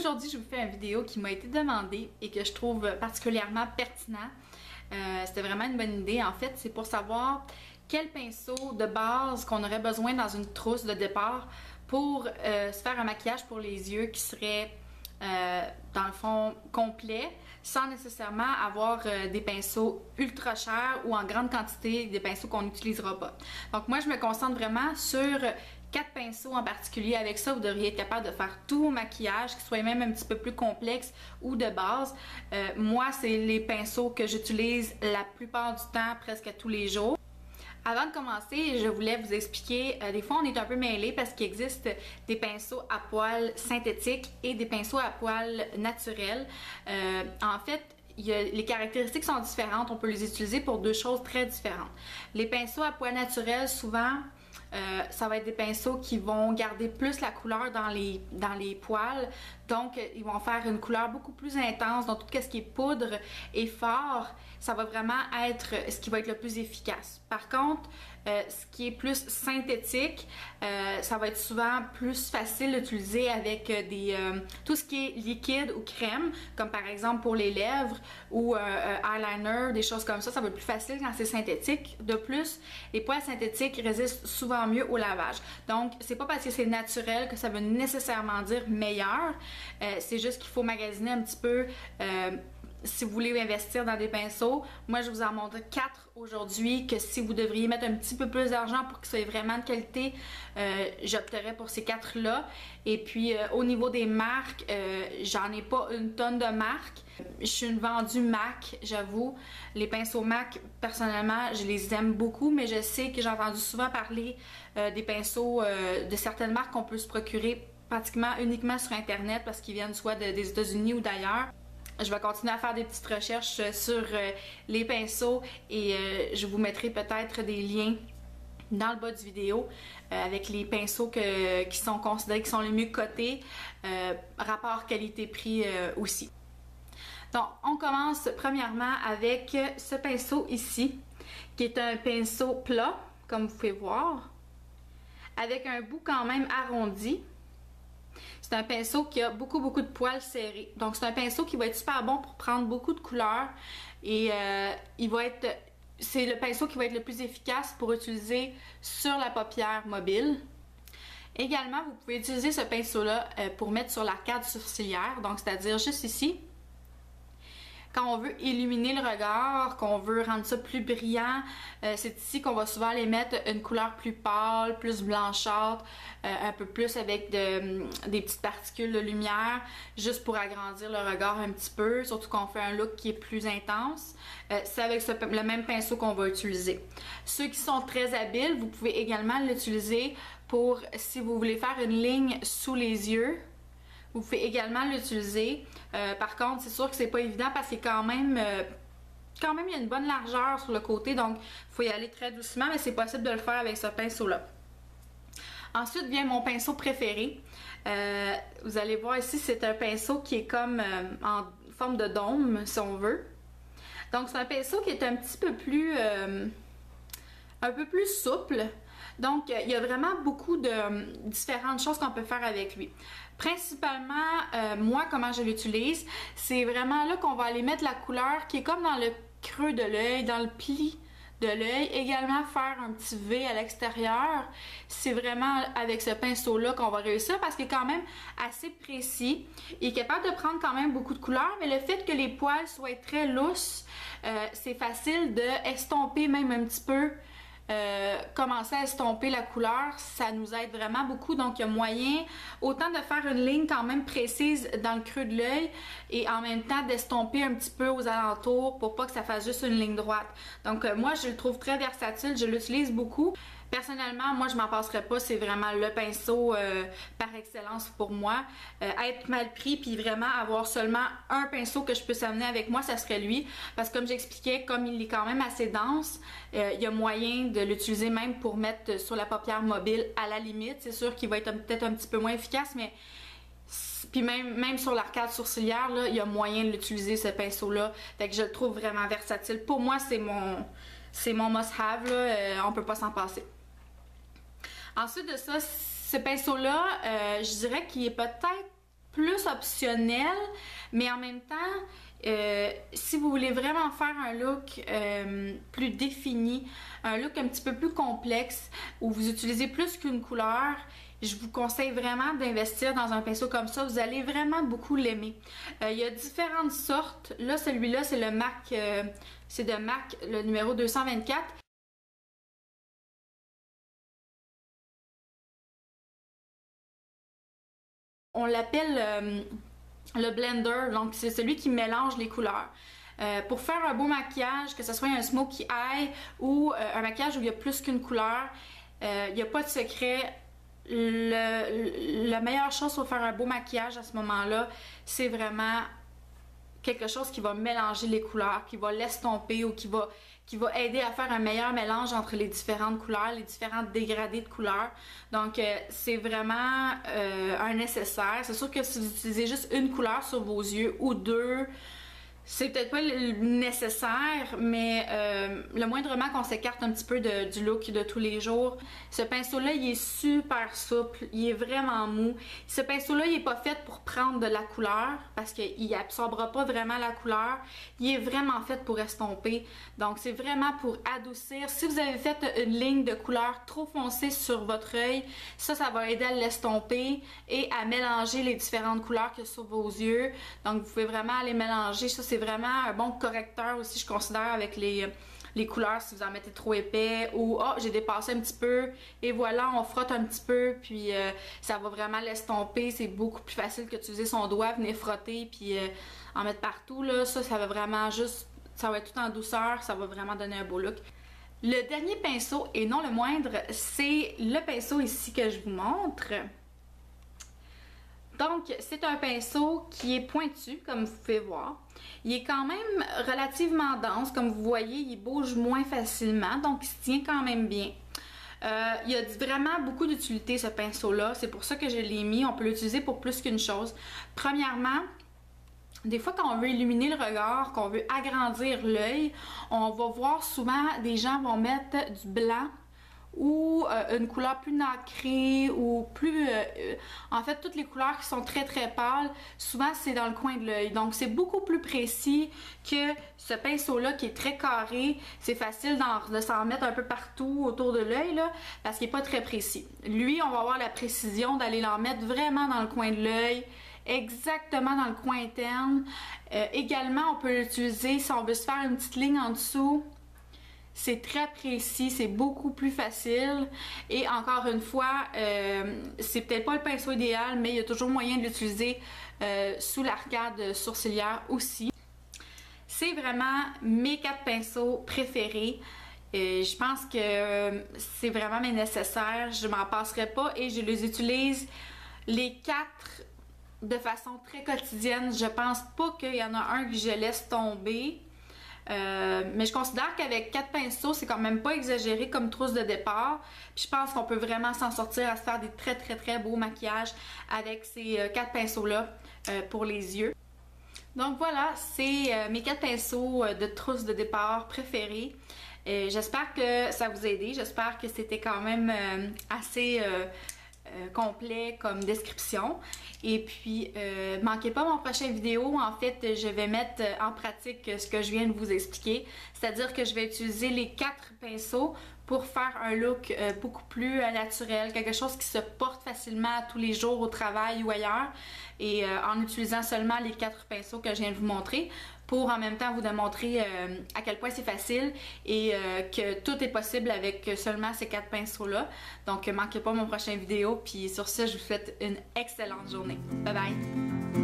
Aujourd'hui, je vous fais une vidéo qui m'a été demandée et que je trouve particulièrement pertinent. C'était vraiment une bonne idée. En fait, c'est pour savoir quel pinceau de base qu'on aurait besoin dans une trousse de départ pour se faire un maquillage pour les yeux qui serait dans le fond complet, sans nécessairement avoir des pinceaux ultra chers ou en grande quantité, des pinceaux qu'on n'utilisera pas. Donc moi, je me concentre vraiment sur 4 pinceaux en particulier. Avec ça, vous devriez être capable de faire tout vos maquillages, qui soit même un petit peu plus complexe ou de base. Moi, c'est les pinceaux que j'utilise la plupart du temps, presque tous les jours. Avant de commencer, je voulais vous expliquer, des fois on est un peu mêlés parce qu'il existe des pinceaux à poils synthétiques et des pinceaux à poils naturels. En fait, les caractéristiques sont différentes, on peut les utiliser pour deux choses très différentes. Les pinceaux à poils naturels, souvent, ça va être des pinceaux qui vont garder plus la couleur dans les poils, donc ils vont faire une couleur beaucoup plus intense. Donc tout ce qui est poudre et fort, ça va vraiment être ce qui va être le plus efficace. Par contre, ce qui est plus synthétique, ça va être souvent plus facile d'utiliser avec tout ce qui est liquide ou crème, comme par exemple pour les lèvres ou eyeliner, des choses comme ça. Ça va être plus facile quand c'est synthétique. De plus, les poils synthétiques résistent souvent mieux au lavage. Donc, c'est pas parce que c'est naturel que ça veut nécessairement dire meilleur. C'est juste qu'il faut magasiner un petit peu si vous voulez investir dans des pinceaux. Moi, je vous en montre 4 aujourd'hui, que si vous devriez mettre un petit peu plus d'argent pour qu'ils soient vraiment de qualité, j'opterais pour ces 4 là. Et puis au niveau des marques, j'en ai pas une tonne de marques. Je suis une vendue MAC, j'avoue. Les pinceaux MAC, personnellement, je les aime beaucoup, mais je sais que j'ai entendu souvent parler des pinceaux de certaines marques qu'on peut se procurer pratiquement uniquement sur internet parce qu'ils viennent soit des États-Unis ou d'ailleurs. Je vais continuer à faire des petites recherches sur les pinceaux et je vous mettrai peut-être des liens dans le bas du vidéo avec les pinceaux qui sont considérés qui sont les mieux cotés, rapport qualité-prix aussi. Donc on commence premièrement avec ce pinceau ici, qui est un pinceau plat, comme vous pouvez voir, avec un bout quand même arrondi. C'est un pinceau qui a beaucoup de poils serrés. Donc c'est un pinceau qui va être super bon pour prendre beaucoup de couleurs et c'est le pinceau qui va être le plus efficace pour utiliser sur la paupière mobile. Également, vous pouvez utiliser ce pinceau-là pour mettre sur l'arcade sourcilière, donc c'est-à-dire juste ici. Quand on veut illuminer le regard, qu'on veut rendre ça plus brillant, c'est ici qu'on va souvent les mettre une couleur plus pâle, plus blanchâtre, un peu plus avec des petites particules de lumière, juste pour agrandir le regard un petit peu, surtout qu'on fait un look qui est plus intense. C'est avec le même pinceau qu'on va utiliser. Ceux qui sont très habiles, vous pouvez également l'utiliser pour, si vous voulez faire une ligne sous les yeux, vous pouvez également l'utiliser. Par contre, c'est sûr que c'est pas évident parce que quand même il y a une bonne largeur sur le côté, donc il faut y aller très doucement, mais c'est possible de le faire avec ce pinceau-là. Ensuite vient mon pinceau préféré. Vous allez voir ici, c'est un pinceau qui est comme en forme de dôme, si on veut. Donc c'est un pinceau qui est un petit peu plus un peu plus souple. Donc, il y a vraiment beaucoup de différentes choses qu'on peut faire avec lui. Principalement, moi, comment je l'utilise, c'est vraiment là qu'on va aller mettre la couleur qui est comme dans le creux de l'œil, dans le pli de l'œil. Également, faire un petit V à l'extérieur. C'est vraiment avec ce pinceau-là qu'on va réussir parce qu'il est quand même assez précis. Il est capable de prendre quand même beaucoup de couleurs, mais le fait que les poils soient très lousses, c'est facile de estomper même un petit peu. Commencer à estomper la couleur, ça nous aide vraiment beaucoup. Donc il y a moyen autant de faire une ligne quand même précise dans le creux de l'œil et en même temps d'estomper un petit peu aux alentours pour pas que ça fasse juste une ligne droite. Donc moi je le trouve très versatile, je l'utilise beaucoup. Personnellement, moi je m'en passerais pas, c'est vraiment le pinceau par excellence pour moi. Être mal pris puis vraiment avoir seulement un pinceau que je peux amener avec moi, ça serait lui. Parce que comme j'expliquais, comme il est quand même assez dense, il y a moyen de l'utiliser même pour mettre sur la paupière mobile à la limite. C'est sûr qu'il va être peut-être un petit peu moins efficace, mais puis même sur l'arcade sourcilière, là, il y a moyen de l'utiliser ce pinceau-là. Fait que je le trouve vraiment versatile. Pour moi, c'est mon must-have, on peut pas s'en passer. Ensuite de ça, ce pinceau-là, je dirais qu'il est peut-être plus optionnel, mais en même temps, si vous voulez vraiment faire un look plus défini, un look un petit peu plus complexe, où vous utilisez plus qu'une couleur, je vous conseille vraiment d'investir dans un pinceau comme ça. Vous allez vraiment beaucoup l'aimer. Il y a différentes sortes. Là, celui-là, c'est le MAC, c'est de MAC, le numéro 224. On l'appelle le blender, donc c'est celui qui mélange les couleurs. Pour faire un beau maquillage, que ce soit un smokey eye ou un maquillage où il y a plus qu'une couleur, il n'y a pas de secret. La meilleure chose pour faire un beau maquillage à ce moment-là, c'est vraiment quelque chose qui va mélanger les couleurs, qui va l'estomper ou qui va aider à faire un meilleur mélange entre les différentes couleurs, les différents dégradés de couleurs. Donc, c'est vraiment un nécessaire. C'est sûr que si vous utilisez juste une couleur sur vos yeux ou deux, c'est peut-être pas nécessaire, mais le moindrement qu'on s'écarte un petit peu du look de tous les jours. Ce pinceau-là, il est super souple, il est vraiment mou. Ce pinceau-là, il est pas fait pour prendre de la couleur, parce qu'il absorbera pas vraiment la couleur. Il est vraiment fait pour estomper. Donc, c'est vraiment pour adoucir. Si vous avez fait une ligne de couleur trop foncée sur votre œil, ça va aider à l'estomper et à mélanger les différentes couleurs qu'il y a sur vos yeux. Donc, vous pouvez vraiment aller mélanger. Ça, c'est vraiment un bon correcteur aussi, je considère, avec les couleurs si vous en mettez trop épais ou oh, j'ai dépassé un petit peu et voilà, on frotte un petit peu puis ça va vraiment l'estomper. C'est beaucoup plus facile que d'utiliser son doigt, venir frotter puis en mettre partout là. Ça va vraiment juste, ça va être tout en douceur, ça va vraiment donner un beau look. Le dernier pinceau, et non le moindre, c'est le pinceau ici que je vous montre. Donc, c'est un pinceau qui est pointu, comme vous pouvez voir. Il est quand même relativement dense, comme vous voyez, il bouge moins facilement, donc il se tient quand même bien. Il y a vraiment beaucoup d'utilité ce pinceau-là, c'est pour ça que je l'ai mis. On peut l'utiliser pour plus qu'une chose. Premièrement, des fois quand on veut illuminer le regard, qu'on veut agrandir l'œil, on va voir souvent des gens vont mettre du blanc ou une couleur plus nacrée ou plus... en fait, toutes les couleurs qui sont très très pâles, souvent c'est dans le coin de l'œil. Donc c'est beaucoup plus précis que ce pinceau-là qui est très carré. C'est facile de s'en mettre un peu partout autour de l'œil là, parce qu'il n'est pas très précis. Lui, on va avoir la précision d'aller l'en mettre vraiment dans le coin de l'œil, exactement dans le coin interne. Également, on peut l'utiliser si on veut se faire une petite ligne en dessous. C'est très précis, c'est beaucoup plus facile et encore une fois, c'est peut-être pas le pinceau idéal, mais il y a toujours moyen de l'utiliser sous l'arcade sourcilière aussi. C'est vraiment mes 4 pinceaux préférés. Je pense que c'est vraiment mes nécessaires, je m'en passerai pas et je les utilise les 4 de façon très quotidienne. Je pense pas qu'il y en a un que je laisse tomber. Mais je considère qu'avec 4 pinceaux, c'est quand même pas exagéré comme trousse de départ. Puis je pense qu'on peut vraiment s'en sortir à se faire des très très très beaux maquillages avec ces 4 pinceaux-là pour les yeux. Donc voilà, c'est mes 4 pinceaux de trousse de départ préférés. J'espère que ça vous a aidé. J'espère que c'était quand même assez... complet comme description. Et puis, manquez pas mon prochain vidéo. En fait, je vais mettre en pratique ce que je viens de vous expliquer. C'est-à-dire que je vais utiliser les 4 pinceaux pour faire un look beaucoup plus naturel, quelque chose qui se porte facilement tous les jours au travail ou ailleurs, et en utilisant seulement les 4 pinceaux que je viens de vous montrer, pour en même temps vous démontrer à quel point c'est facile et que tout est possible avec seulement ces 4 pinceaux-là. Donc manquez pas mon prochain vidéo, puis sur ce, je vous souhaite une excellente journée. Bye bye!